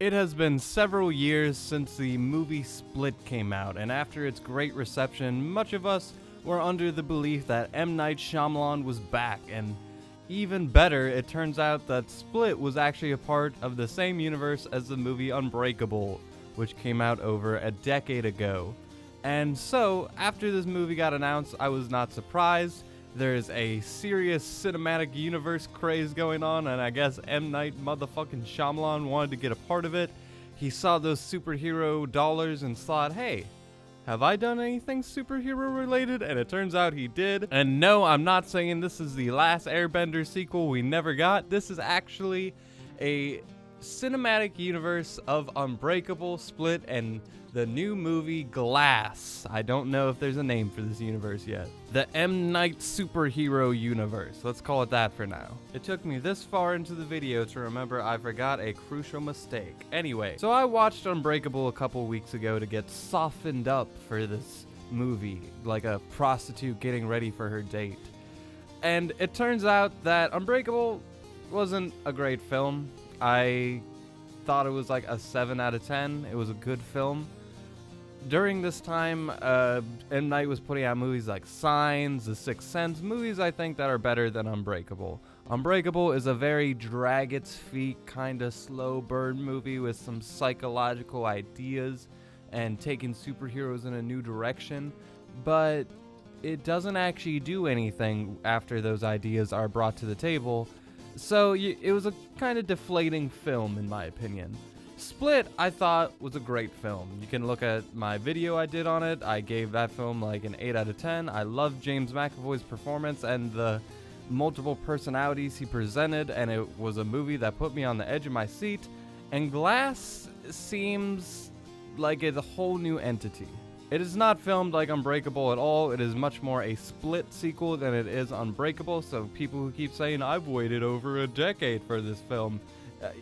It has been several years since the movie Split came out, and after its great reception, much of us were under the belief that M. Night Shyamalan was back, and even better, it turns out that Split was actually a part of the same universe as the movie Unbreakable, which came out over a decade ago. And so, after this movie got announced, I was not surprised. There's a serious cinematic universe craze going on, and I guess M. Night motherfucking Shyamalan wanted to get a part of it. He saw those superhero dollars and thought, hey, have I done anything superhero related? And it turns out he did. And no, I'm not saying this is the last Airbender sequel we never got. This is actually a cinematic universe of Unbreakable, Split, and the new movie Glass. I don't know if there's a name for this universe yet. The M. Night superhero universe. Let's call it that for now. It took me this far into the video to remember I forgot a crucial mistake. Anyway, so I watched Unbreakable a couple weeks ago to get softened up for this movie, like a prostitute getting ready for her date. And it turns out that Unbreakable wasn't a great film. I thought it was like a 7 out of 10. It was a good film. During this time, M. Night was putting out movies like Signs, The Sixth Sense, movies I think that are better than Unbreakable. Unbreakable is a very drag its feet, kind of slow burn movie with some psychological ideas and taking superheroes in a new direction, but it doesn't actually do anything after those ideas are brought to the table, so it was a kind of deflating film in my opinion. Split, I thought, was a great film. You can look at my video I did on it. I gave that film like an 8 out of 10. I loved James McAvoy's performance and the multiple personalities he presented, and it was a movie that put me on the edge of my seat. And Glass seems like it's a whole new entity. It is not filmed like Unbreakable at all. It is much more a Split sequel than it is Unbreakable, so people who keep saying, I've waited over a decade for this film,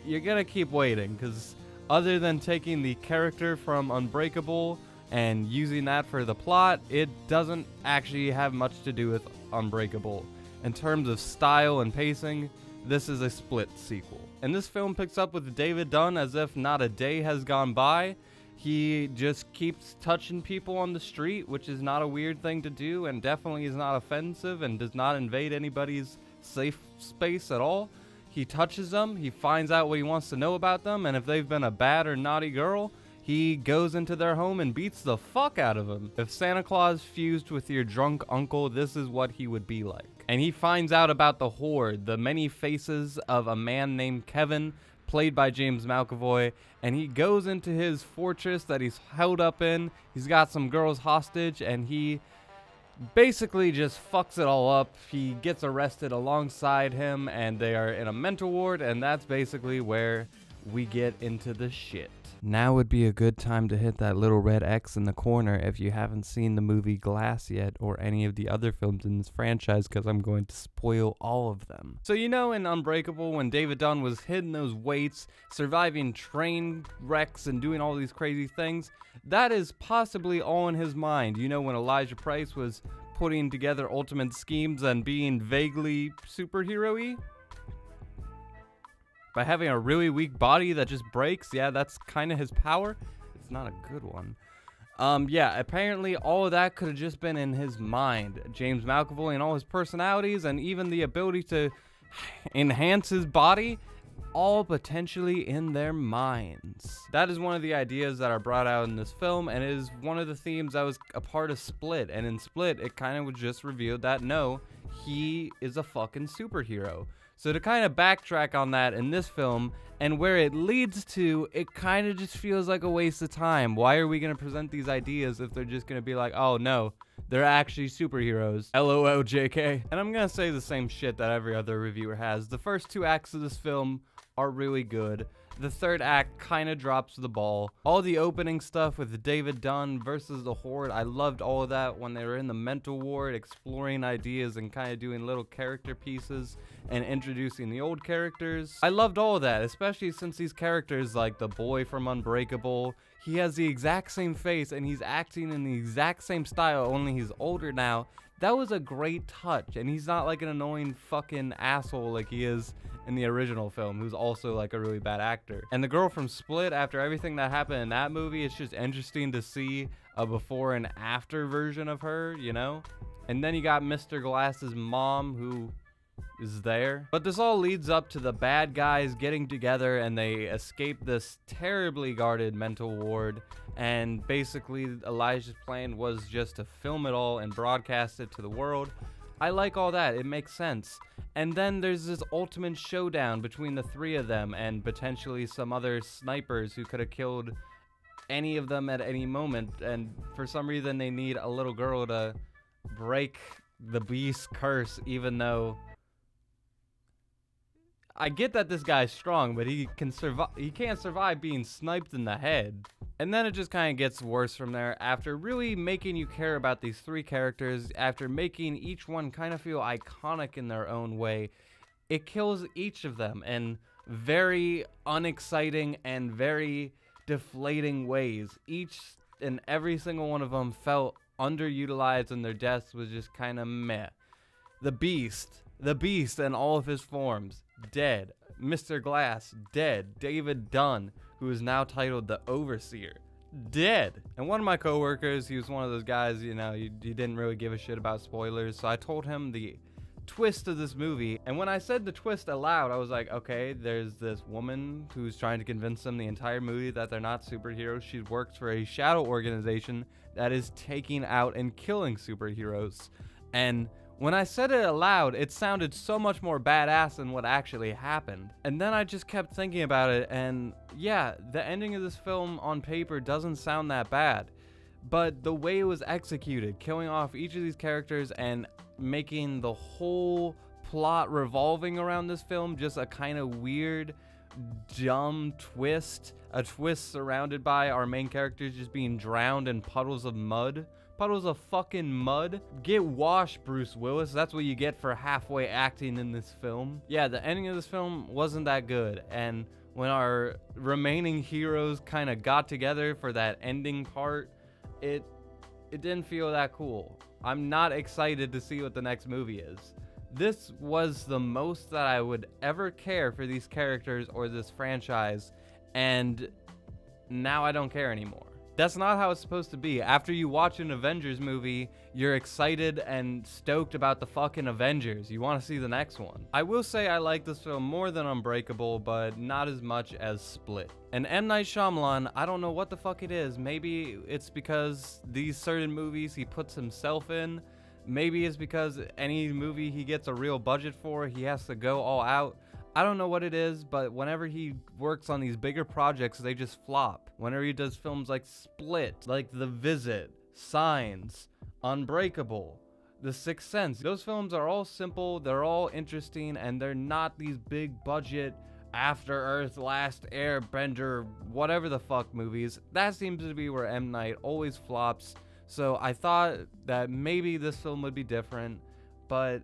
you're gonna keep waiting, because other than taking the character from Unbreakable and using that for the plot, it doesn't actually have much to do with Unbreakable. In terms of style and pacing, this is a Split sequel. And this film picks up with David Dunn as if not a day has gone by. He just keeps touching people on the street, which is not a weird thing to do and definitely is not offensive and does not invade anybody's safe space at all. He touches them, he finds out what he wants to know about them, and if they've been a bad or naughty girl, he goes into their home and beats the fuck out of them. If Santa Claus fused with your drunk uncle, this is what he would be like. And he finds out about the Horde, the many faces of a man named Kevin, played by James McAvoy, and he goes into his fortress that he's held up in. He's got some girls hostage, and he basically just fucks it all up. He gets arrested alongside him, and they are in a mental ward, and that's basically where we get into the shit. Now would be a good time to hit that little red X in the corner if you haven't seen the movie Glass yet or any of the other films in this franchise, because I'm going to spoil all of them. So you know in Unbreakable when David Dunn was hitting those weights, surviving train wrecks and doing all these crazy things, that is possibly all in his mind. You know when Elijah Price was putting together ultimate schemes and being vaguely superhero-y? By having a really weak body that just breaks, yeah, that's kind of his power. It's not a good one. Yeah, apparently all of that could have just been in his mind. James McAvoy and all his personalities and even the ability to enhance his body, all potentially in their minds. That is one of the ideas that are brought out in this film, and it is one of the themes that was a part of Split. And in Split, it kind of was just revealed that no, he is a fucking superhero. So to kind of backtrack on that in this film, and where it leads to, it kind of just feels like a waste of time. Why are we going to present these ideas if they're just going to be like, oh no, they're actually superheroes. LOL JK. And I'm going to say the same shit that every other reviewer has. The first 2 acts of this film are really good. The third act kind of drops the ball. All the opening stuff with David Dunn versus the Horde, I loved all of that when they were in the mental ward, exploring ideas and kind of doing little character pieces and introducing the old characters. I loved all of that, especially since these characters like the boy from Unbreakable, he has the exact same face and he's acting in the exact same style, only he's older now. That was a great touch, and he's not like an annoying fucking asshole like he is in the original film, who's also like a really bad actor. And the girl from Split, after everything that happened in that movie, it's just interesting to see a before and after version of her, you know? And then you got Mr. Glass's mom, who is there. But this all leads up to the bad guys getting together, and they escape this terribly guarded mental ward. And basically, Elijah's plan was just to film it all and broadcast it to the world. I like all that, it makes sense. And then there's this ultimate showdown between the three of them and potentially some other snipers who could have killed any of them at any moment. And for some reason, they need a little girl to break the beast curse, even though I get that this guy's strong, but he can't survive being sniped in the head. And then it just kind of gets worse from there. After really making you care about these three characters, after making each one kind of feel iconic in their own way, it kills each of them in very unexciting and very deflating ways. Each and every single one of them felt underutilized, and their deaths was just kind of meh. The Beast in all of his forms, dead. Mr. Glass, dead. David Dunn, who is now titled the Overseer, dead. And one of my coworkers, he was one of those guys, you know, he didn't really give a shit about spoilers, so I told him the twist of this movie. And when I said the twist aloud, I was like, okay, there's this woman who's trying to convince them the entire movie that they're not superheroes. She works for a shadow organization that is taking out and killing superheroes. And when I said it aloud, it sounded so much more badass than what actually happened. And then I just kept thinking about it, and yeah, the ending of this film on paper doesn't sound that bad. But the way it was executed, killing off each of these characters and making the whole plot revolving around this film just a kind of weird, dumb twist. A twist surrounded by our main characters just being drowned in puddles of mud. Puddles of fucking mud. Get washed, Bruce Willis. That's what you get for halfway acting in this film. Yeah, the ending of this film wasn't that good. And when our remaining heroes kind of got together for that ending part, it didn't feel that cool. I'm not excited to see what the next movie is. This was the most that I would ever care for these characters or this franchise, and now I don't care anymore. That's not how it's supposed to be. After you watch an Avengers movie, you're excited and stoked about the fucking Avengers. You want to see the next one. I will say I like this film more than Unbreakable, but not as much as Split. And M. Night Shyamalan, I don't know what the fuck it is. Maybe it's because these certain movies he puts himself in. Maybe it's because any movie he gets a real budget for, he has to go all out. I don't know what it is, but whenever he works on these bigger projects, they just flop. Whenever he does films like Split, like The Visit, Signs, Unbreakable, The Sixth Sense, those films are all simple, they're all interesting, and they're not these big budget, After Earth, Last Airbender, whatever the fuck movies. That seems to be where M. Night always flops. So I thought that maybe this film would be different, but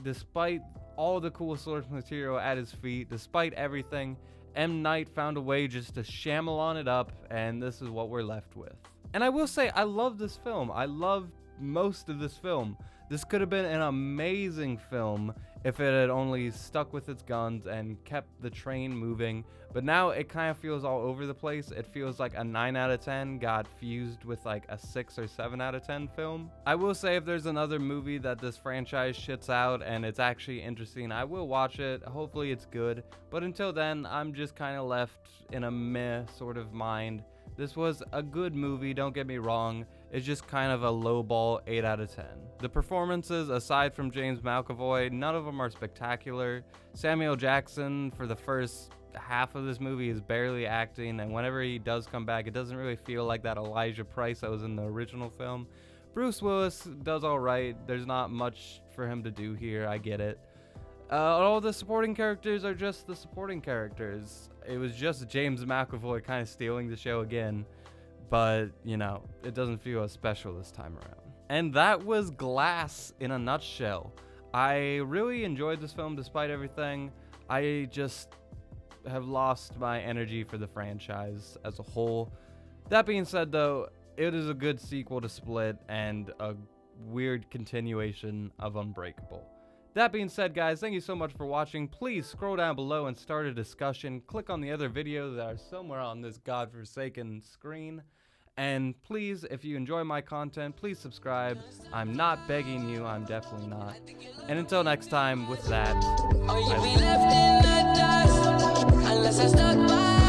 despite all the cool source material at his feet, despite everything, M. Night found a way just to Shyamalan it up, and this is what we're left with. And I will say, I love this film. I love most of this film. This could have been an amazing film if it had only stuck with its guns and kept the train moving. But now it kind of feels all over the place. It feels like a 9 out of 10 got fused with like a 6 or 7 out of 10 film. I will say if there's another movie that this franchise shits out and it's actually interesting, I will watch it. Hopefully it's good. But until then, I'm just kind of left in a meh sort of mind. This was a good movie, don't get me wrong. It's just kind of a lowball 8 out of 10. The performances, aside from James McAvoy, none of them are spectacular. Samuel Jackson, for the first half of this movie, is barely acting, and whenever he does come back, it doesn't really feel like that Elijah Price that was in the original film. Bruce Willis does alright. There's not much for him to do here, I get it. All the supporting characters are just the supporting characters. It was just James McAvoy kind of stealing the show again, but, you know, it doesn't feel as special this time around. And that was Glass in a nutshell. I really enjoyed this film despite everything. I just have lost my energy for the franchise as a whole. That being said, though, it is a good sequel to Split and a weird continuation of Unbreakable. That being said, guys, thank you so much for watching. Please scroll down below and start a discussion. Click on the other videos that are somewhere on this godforsaken screen. And please, if you enjoy my content, please subscribe. I'm not begging you, I'm definitely not. And until next time, with that, Or you be left in the dust unless I stuck by